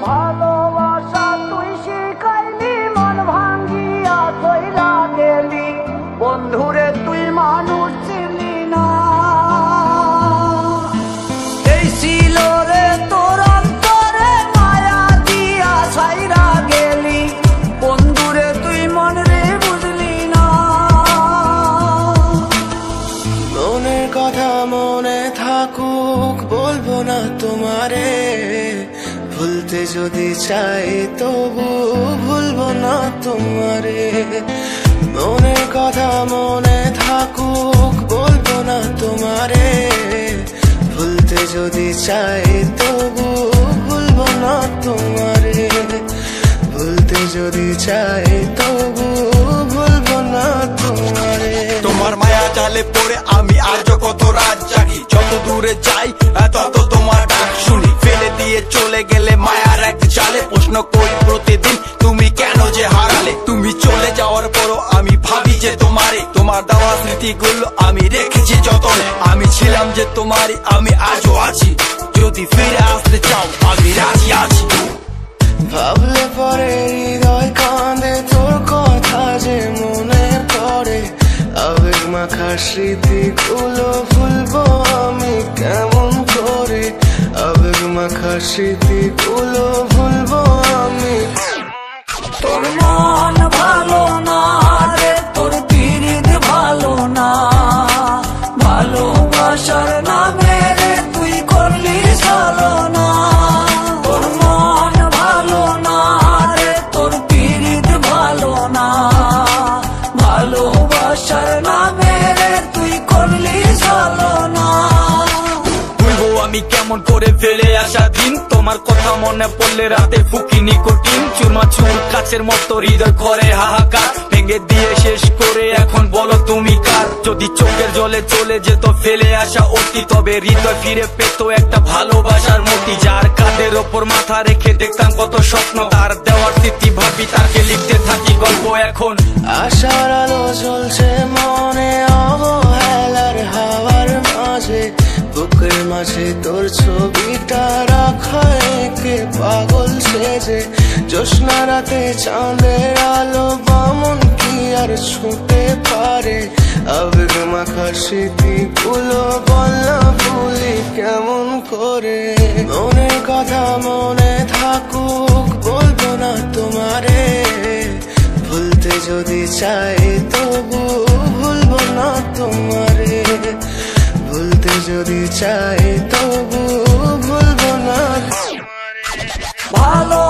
ভালোবাসা তুই শিখাইলি, মন ভাঙ্গিয়া চইলা গেলি, বন্ধুরে তুই মানুষ ছিলি না। এই ছিল রে তোর অন্তরে মায়া দিয়া ছাইরা গেলি, বন্ধুরে তুই মন রে বুঝলি না। মনের কথা মনে থাকুক বলবো না তোমারে, ভুলতে যদি চাই তবু ভুলবো না তোমারে। মনের কথা মনে থাকুক বলবো না তোমারে, ভুলতে যদি চাই তবু ভুলবো না তোমারে। ভুলতে যদি চাই তবু ভুলবো না তোমারে। তোমার মায়া জালে পড়ে আমি আজও কত রাত জাগি, যত দূরে যাই তত তোমার ডাক শুনি। ফেলে দিয়ে চলে গেলে মায়ার এক জালে, প্রশ্ন করি প্রতিদিন তুমি কেন যে হারালে। তুমি চলে যাওয়ার পরও আমি ভাবি যে তোমারে, তোমার দেওয়া স্মৃতিগুলো আমি রেখেছি যতনে। আমি ছিলাম যে তোমারই, আমি আজও আছি, যদি ফিরে আসতে চাও আমি রাজি আছি। ভাবলে পরে হৃদয় কাঁদে, তোর কথা যে মনে পড়ে। আবেগ মাখা স্মৃতিগুলো ভুলবো আমি কেমন করে। আবেগ মাখা স্মৃতিগুলো ভুলবো আমি। তোর মন ভালো না রে, তোর পিরিত ভালো না, ভালোবাসার নামে রে তুই করলি ছলনা। তোর মন ভালো না রে, তোর পিরিত ভালো না, ভালোবাসার নামে রে তুই করলি ছলনা। ভুলবো আমি কেমন করে ফেলে আসা দিন, তোমার কথা মনে পড়লে রাতে ফুকি নিকোটিন। চুরমাচুর কাছের মতো হৃদয় করে হাহাকার, ভেঙে দিয়ে শেষ করে এখন বলো তুমি কার। যদি চোখের জলে চলে যেত ফেলে আসা অতি, তবে হৃদয় ফিরে পেত একটা ভালোবাসার মতি। যার কাঁধের ওপর মাথা রেখে দেখতাম কত স্বপ্ন, তার দেওয়ার স্মৃতি ভাবি তাকে লিখতে থাকি গল্প এখন। আশার আলো জ্বলছে মনে অবহেলার হাওয়ার মাঝে, বুকের মাঝে তোর ছবিটা রাখা একে পাগল সেজে। জ্যোৎস্না রাতে চাঁদের আলো বামন কি আর ছুঁতে পারে। আবেগ মাখা স্মৃতিগুলো বলা ভুলি কেমন করে। মনের কথা মনে থাকুক বলবো না তোমারে, ভুলতে যদি চাই তবু ভুলবো না তোমারে। ভুলতে যদি চাই তবু ভুলবো না। ভালো